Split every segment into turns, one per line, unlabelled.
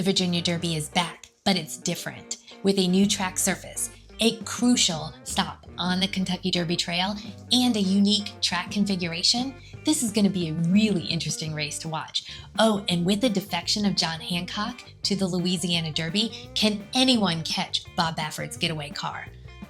The Virginia Derby is back, but it's different, with a new track surface, a crucial stop on the Kentucky Derby Trail, and a unique track configuration. This is going to be a really interesting race to watch. Oh, and with the defection of John Hancock to the Louisiana Derby, can anyone catch Bob Baffert's Getaway Car?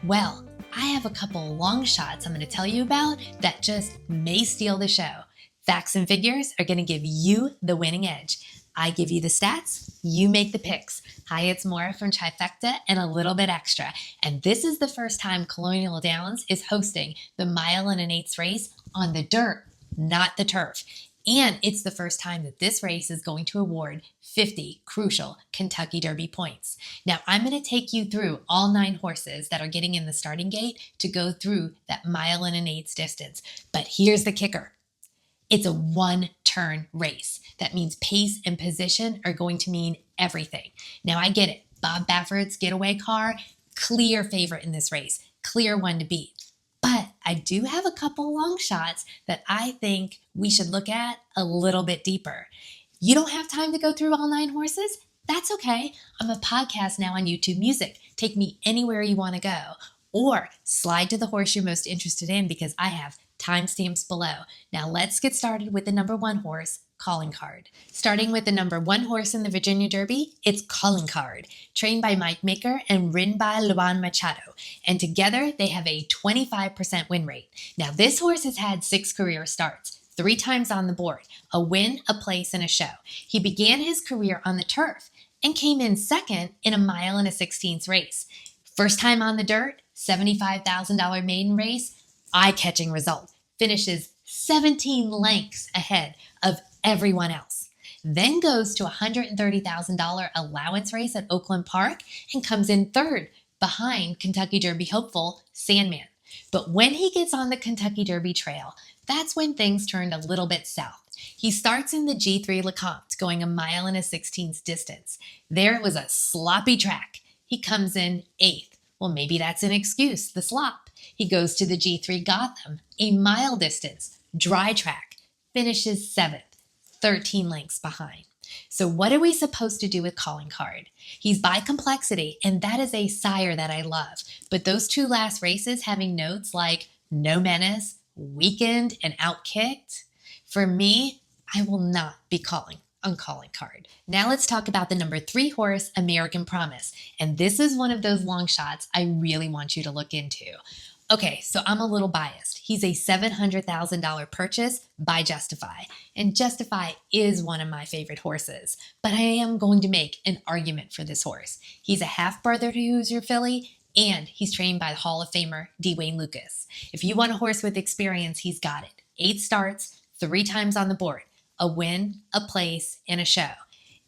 Well, I have a couple long shots I'm going to tell you about that just may steal the show. Facts and figures are going to give you the winning edge. I give you the stats, you make the picks. Hi, it's Maura from Trifecta and a little bit extra. And this is the first time Colonial Downs is hosting the 1 1/8 race on the dirt, not the turf. And it's the first time that this race is going to award 50 crucial Kentucky Derby points. Now, I'm going to take you through all 9 horses that are getting in the starting gate to go through that 1 1/8 distance. But here's the kicker. It's a one-turn race. That means pace and position are going to mean everything. Now, I get it. Bob Baffert's Getaway Car, clear favorite in this race. Clear one to beat. But I do have a couple long shots that I think we should look at a little bit deeper. You don't have time to go through all 9 horses? That's okay. I'm a podcast now on YouTube Music. Take me anywhere you want to go. Or slide to the horse you're most interested in because I have timestamps below. Now let's get started with the number 1 horse, Calling Card. Starting with the number 1 horse in the Virginia Derby, it's Calling Card, trained by Mike Maker and ridden by Luan Machado. And together they have a 25% win rate. Now this horse has had 6 career starts, 3 times on the board, a win, a place, and a show. He began his career on the turf and came in second in a 1 16 race. First time on the dirt, $75,000 maiden race, eye-catching result. Finishes 17 lengths ahead of everyone else. Then goes to a $130,000 allowance race at Oakland Park and comes in third behind Kentucky Derby hopeful Sandman. But when he gets on the Kentucky Derby Trail, that's when things turned a little bit south. He starts in the G3 LeCompte, going a 1 16 distance. There it was a sloppy track. He comes in 8th. Well, maybe that's an excuse, the slop. He goes to the G3 Gotham, a mile distance, dry track, finishes 7th, 13 lengths behind. So what are we supposed to do with Calling Card? He's by complexity, and that is a sire that I love. But those 2 last races having notes like no menace, weakened, and outkicked, for me, I will not be calling on Calling Card. Now let's talk about the number 3 horse, American Promise. And this is one of those long shots I really want you to look into. Okay, so I'm a little biased. He's a $700,000 purchase by Justify. And Justify is one of my favorite horses. But I am going to make an argument for this horse. He's a half-brother to Hoosier Filly, and he's trained by the Hall of Famer Dwayne Lucas. If you want a horse with experience, he's got it. 8 starts, 3 times on the board. A win, a place, and a show.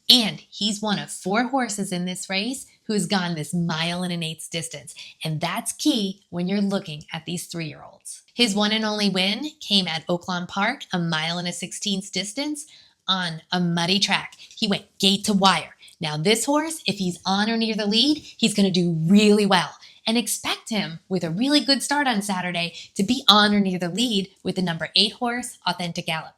And he's one of 4 horses in this race who's gone this 1 1/8 distance. And that's key when you're looking at these 3-year-olds. His one and only win came at Oakland Park, a 1 16 distance on a muddy track. He went gate to wire. Now this horse, if he's on or near the lead, he's going to do really well. And expect him, with a really good start on Saturday, to be on or near the lead with the number 8 horse, Authentic Gallop.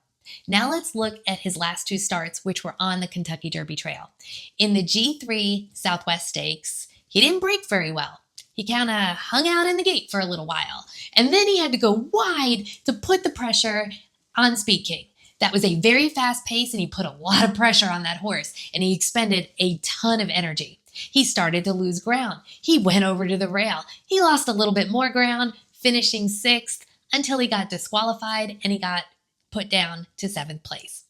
Now let's look at his last 2 starts, which were on the Kentucky Derby Trail. In the G3 Southwest Stakes, he didn't break very well. He kind of hung out in the gate for a little while. And then he had to go wide to put the pressure on Speed King. That was a very fast pace, and he put a lot of pressure on that horse, and he expended a ton of energy. He started to lose ground. He went over to the rail. He lost a little bit more ground, finishing 6th until he got disqualified and he got put down to 7th place.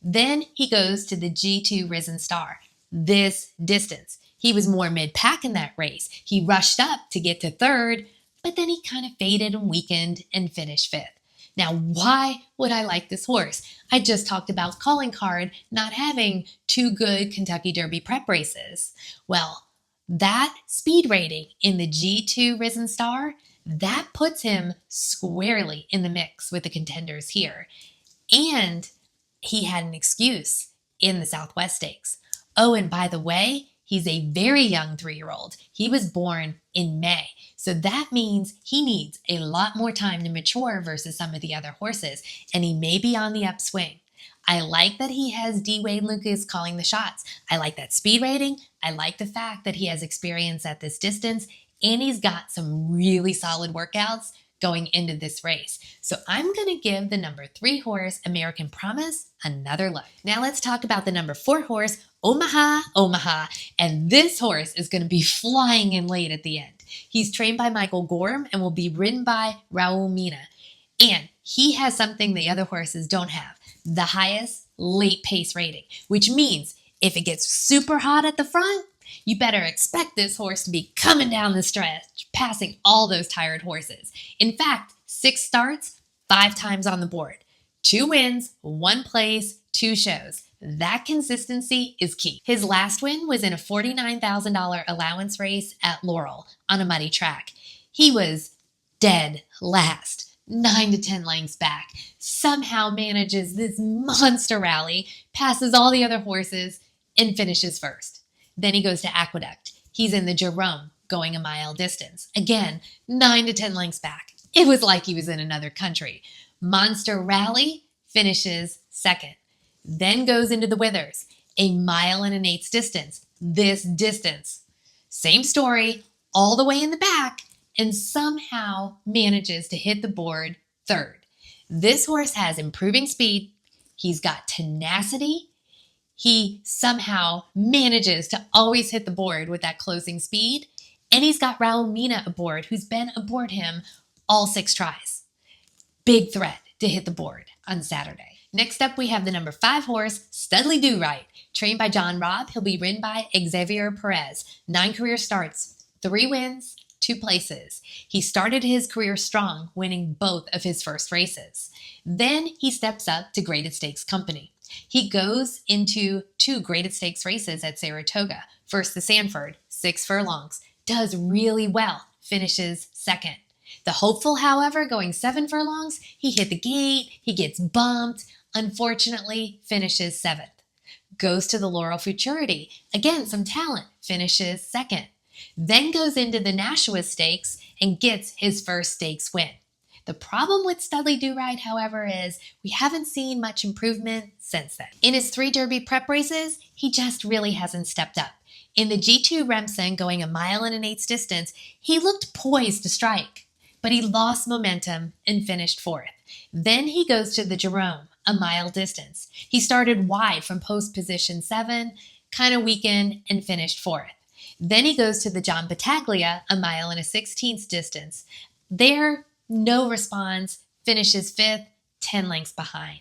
Then he goes to the G2 Risen Star. This distance. He was more mid-pack in that race. He rushed up to get to 3rd, but then he kind of faded and weakened and finished 5th. Now, why would I like this horse? I just talked about Calling Card not having 2 good Kentucky Derby prep races. Well, that speed rating in the G2 Risen Star, that puts him squarely in the mix with the contenders here. And he had an excuse in the Southwest Stakes. Oh, and by the way, he's a very young 3-year-old. He was born in May. So that means he needs a lot more time to mature versus some of the other horses. And he may be on the upswing. I like that he has D. Wade Lucas calling the shots. I like that speed rating. I like the fact that he has experience at this distance, and he's got some really solid workouts going into this race. So I'm going to give the number 3 horse, American Promise, another look. Now let's talk about the number 4 horse, Omaha Omaha. And this horse is going to be flying in late at the end. He's trained by Michael Gorham and will be ridden by Raul Mina. And he has something the other horses don't have, the highest late pace rating, which means if it gets super hot at the front, you better expect this horse to be coming down the stretch, passing all those tired horses. In fact, 6 starts, 5 times on the board. 2 wins, 1 place, 2 shows. That consistency is key. His last win was in a $49,000 allowance race at Laurel on a muddy track. He was dead last, 9 to 10 lengths back, somehow manages this monster rally, passes all the other horses, and finishes first. Then he goes to Aqueduct. He's in the Jerome, going a mile distance. Again, 9 to 10 lengths back. It was like he was in another country. Monster Rally finishes second. Then goes into the Withers, a mile and an eighths distance. This distance. Same story, all the way in the back, and somehow manages to hit the board third. This horse has improving speed. He's got tenacity. He somehow manages to always hit the board with that closing speed. And he's got Raul Mina aboard, who's been aboard him all 6 tries. Big threat to hit the board on Saturday. Next up, we have the number 5 horse, Studlydoright. Trained by John Robb, he'll be ridden by Xavier Perez. 9 career starts, 3 wins, 2 places. He started his career strong, winning both of his first races. Then he steps up to Graded Stakes Company. He goes into 2 Graded Stakes races at Saratoga. First the Sanford, 6 furlongs. Does really well, finishes second. The Hopeful, however, going 7 furlongs, he hit the gate, he gets bumped, unfortunately finishes 7th. Goes to the Laurel Futurity, again some talent, finishes second. Then goes into the Nashua Stakes and gets his first stakes win. The problem with Studlydoright, however, is we haven't seen much improvement since then. In his 3 Derby prep races, he just really hasn't stepped up. In the G2 Remsen, going a mile and an eighths distance, he looked poised to strike, but he lost momentum and finished 4th. Then he goes to the Jerome, a mile distance. He started wide from post position 7, kind of weakened, and finished 4th. Then he goes to the John Battaglia, a mile and a 16th distance. There, no response, finishes 5th, 10 lengths behind.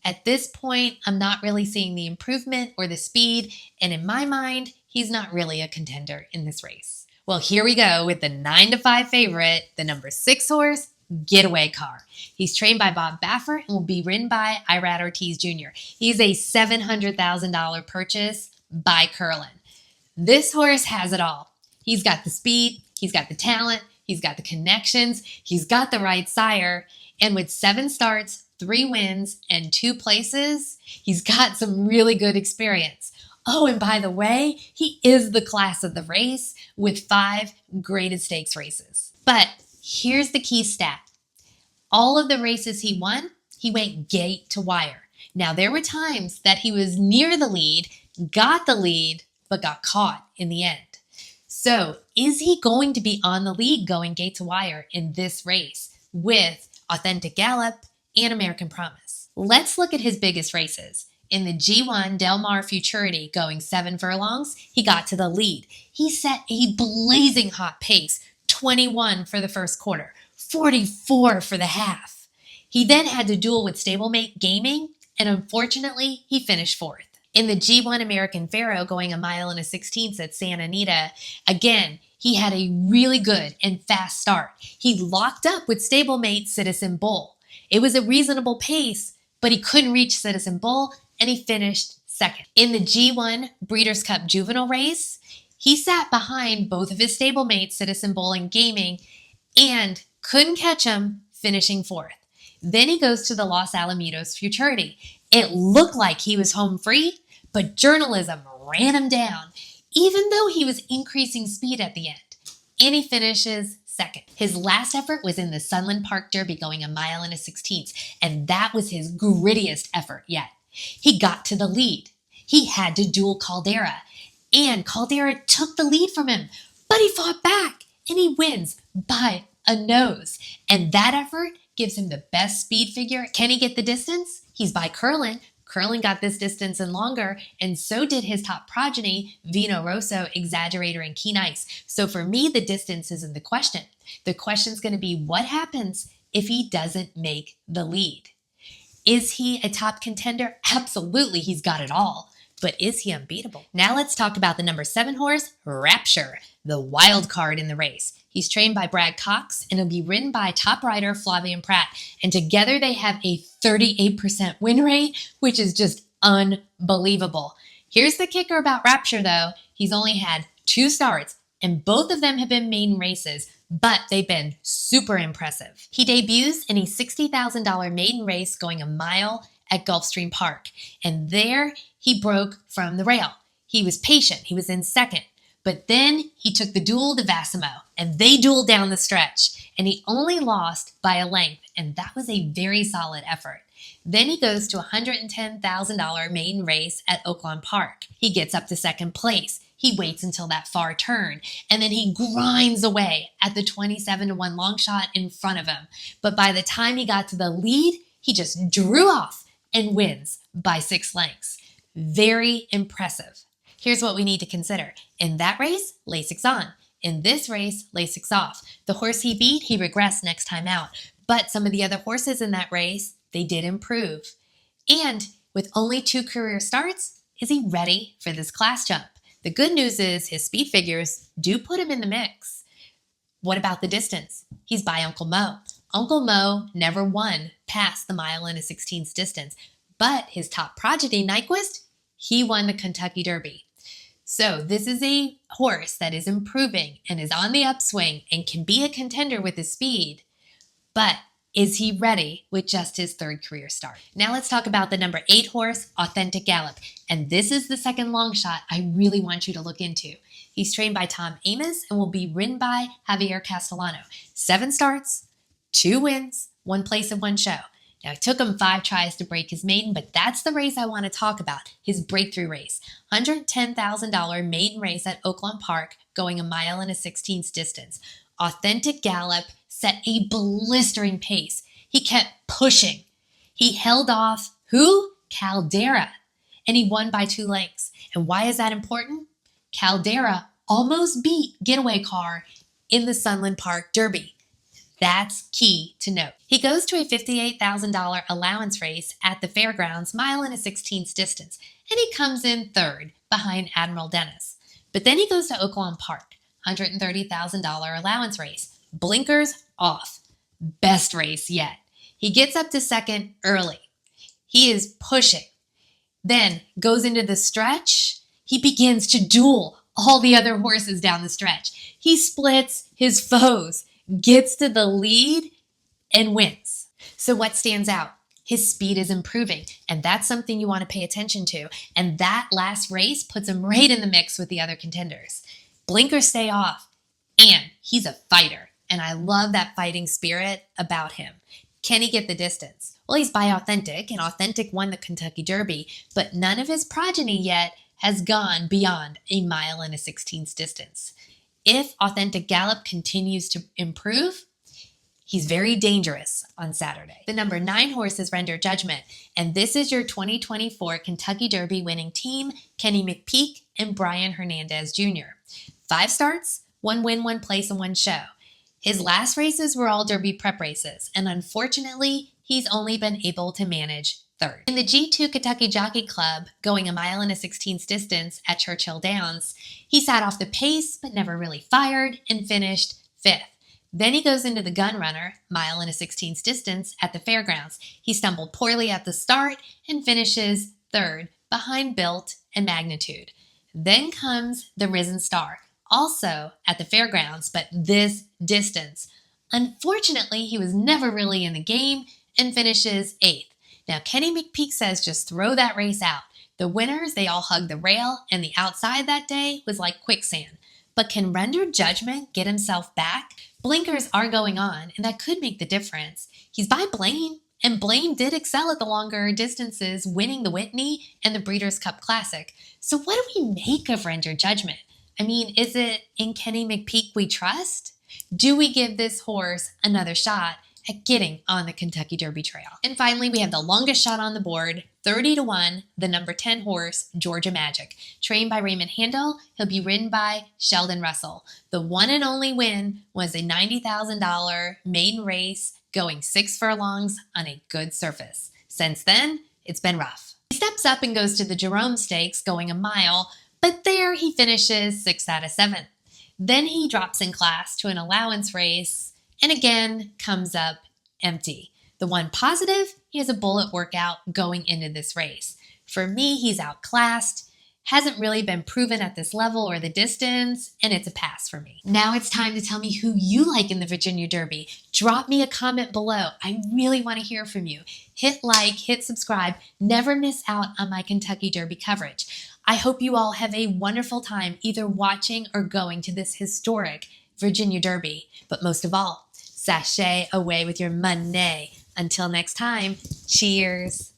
At this point, I'm not really seeing the improvement or the speed, and in my mind, he's not really a contender in this race. Well, here we go with the 9 to 5 favorite, the number 6 horse, Getaway Car. He's trained by Bob Baffert and will be ridden by Irad Ortiz Jr. He's a $700,000 purchase by Curlin. This horse has it all. He's got the speed, he's got the talent, he's got the connections, he's got the right sire, and with 7 starts, 3 wins, and 2 places, he's got some really good experience. Oh, and by the way, he is the class of the race with 5 Graded Stakes races. But here's the key stat. All of the races he won, he went gate to wire. Now, there were times that he was near the lead, got the lead, but got caught in the end. So is he going to be on the lead going gate to wire in this race with Authentic Gallop and American Promise? Let's look at his biggest races. In the G1 Del Mar Futurity going 7 furlongs, he got to the lead. He set a blazing hot pace, 21 for the first quarter, 44 for the half. He then had to duel with stablemate Gaming, and unfortunately, he finished 4th. In the G1 American Pharoah going a mile and a 16th at Santa Anita, again, he had a really good and fast start. He locked up with stablemate Citizen Bull. It was a reasonable pace, but he couldn't reach Citizen Bull, and he finished 2nd. In the G1 Breeders' Cup Juvenile race, he sat behind both of his stablemates, Citizen Bull and Gaming, and couldn't catch him, finishing 4th. Then he goes to the Los Alamitos Futurity. It looked like he was home free, but journalism ran him down, even though he was increasing speed at the end. And he finishes 2nd. His last effort was in the Sunland Park Derby going a mile and a 16th, and that was his grittiest effort yet. He got to the lead. He had to duel Caldera, and Caldera took the lead from him, but he fought back, and he wins by a nose. And that effort gives him the best speed figure. Can he get the distance? He's by Curlin. Curlin got this distance and longer, and so did his top progeny, Vino Rosso, Exaggerator, and Keen Ice. So for me, the distance isn't the question. The question's going to be what happens if he doesn't make the lead. Is he a top contender? Absolutely, he's got it all. But is he unbeatable? Now let's talk about the number 7 horse, Rapture, the wild card in the race. He's trained by Brad Cox, and he'll be ridden by top rider Flavian Pratt. And together they have a 38% win rate, which is just unbelievable. Here's the kicker about Rapture, though. He's only had 2 starts, and both of them have been maiden races, but they've been super impressive. He debuts in a $60,000 maiden race going a mile at Gulfstream Park, and there he broke from the rail. He was patient. He was in second. But then he took the duel to Vassimo, and they dueled down the stretch, and he only lost by a length, and that was a very solid effort. Then he goes to a $110,000 maiden race at Oaklawn Park. He gets up to second place. He waits until that far turn, and then he grinds away at the 27-1 long shot in front of him. But by the time he got to the lead, he just drew off and wins by 6 lengths. Very impressive. Here's what we need to consider. In that race, Lasix on. In this race, Lasix off. The horse he beat, he regressed next time out. But some of the other horses in that race, they did improve. And with only 2 career starts, is he ready for this class jump? The good news is his speed figures do put him in the mix. What about the distance? He's by Uncle Mo. Uncle Mo never won past the mile and a 16th distance, but his top progeny, Nyquist, he won the Kentucky Derby. So this is a horse that is improving and is on the upswing and can be a contender with his speed, but is he ready with just his 3rd career start? Now let's talk about the number 8 horse, Authentic Gallop. And this is the second long shot I really want you to look into. He's trained by Tom Amos and will be ridden by Javier Castellano. 7 starts, 2 wins, 1 place and 1 show. Now, it took him 5 tries to break his maiden, but that's the race I want to talk about, his breakthrough race. $110,000 maiden race at Oaklawn Park, going a mile and a 16th distance. Authentic Gallop set a blistering pace. He kept pushing. He held off who? Caldera. And he won by 2 lengths. And why is that important? Caldera almost beat Getaway Car in the Sunland Park Derby. That's key to note. He goes to a $58,000 allowance race at the fairgrounds, mile and a 16th distance, and he comes in 3rd behind Admiral Dennis. But then he goes to Oaklawn Park, $130,000 allowance race, blinkers off, best race yet. He gets up to 2nd early. He is pushing, then goes into the stretch. He begins to duel all the other horses down the stretch. He splits his foes, gets to the lead, and wins. So what stands out? His speed is improving, and that's something you want to pay attention to. And that last race puts him right in the mix with the other contenders. Blinkers stay off, and he's a fighter. And I love that fighting spirit about him. Can he get the distance? Well, he's by Authentic, and Authentic won the Kentucky Derby, but none of his progeny yet has gone beyond a mile and a 16th distance. If Authentic Gallop continues to improve, he's very dangerous on Saturday. The number 9 horse is Render Judgment, and this is your 2024 Kentucky Derby winning team, Kenny McPeek and Brian Hernandez Jr. 5 starts, 1 win, 1 place, and 1 show. His last races were all Derby prep races, and unfortunately, he's only been able to manage 3rd. In the G2 Kentucky Jockey Club, going a mile and a 16th distance at Churchill Downs, he sat off the pace but never really fired and finished 5th. Then he goes into the Gun Runner, mile and a 16th distance at the fairgrounds. He stumbled poorly at the start and finishes 3rd behind Built and Magnitude. Then comes the Risen Star, also at the fairgrounds, but this distance. Unfortunately, he was never really in the game and finishes 8th. Now, Kenny McPeek says just throw that race out. The winners, they all hugged the rail, and the outside that day was like quicksand. But can Render Judgment get himself back? Blinkers are going on, and that could make the difference. He's by Blaine, And Blaine did excel at the longer distances, winning the Whitney and the Breeders' Cup Classic. So what do we make of Render Judgment? I mean, is it in Kenny McPeek we trust? Do we give this horse another shot at getting on the Kentucky Derby Trail? And finally, we have the longest shot on the board, 30-1, the number 10 horse, Georgia Magic. Trained by Raymond Handel, he'll be ridden by Sheldon Russell. The one and only win was a $90,000 maiden race going 6 furlongs on a good surface. Since then, it's been rough. He steps up and goes to the Jerome Stakes going a mile, but there he finishes 6 out of 7. Then he drops in class to an allowance race and again comes up empty. The one positive, he has a bullet workout going into this race. For me, he's outclassed, hasn't really been proven at this level or the distance, and it's a pass for me. Now it's time to tell me who you like in the Virginia Derby. Drop me a comment below. I really want to hear from you. Hit like, hit subscribe, never miss out on my Kentucky Derby coverage. I hope you all have a wonderful time either watching or going to this historic Virginia Derby. But most of all, sashay away with your money. Until next time, cheers.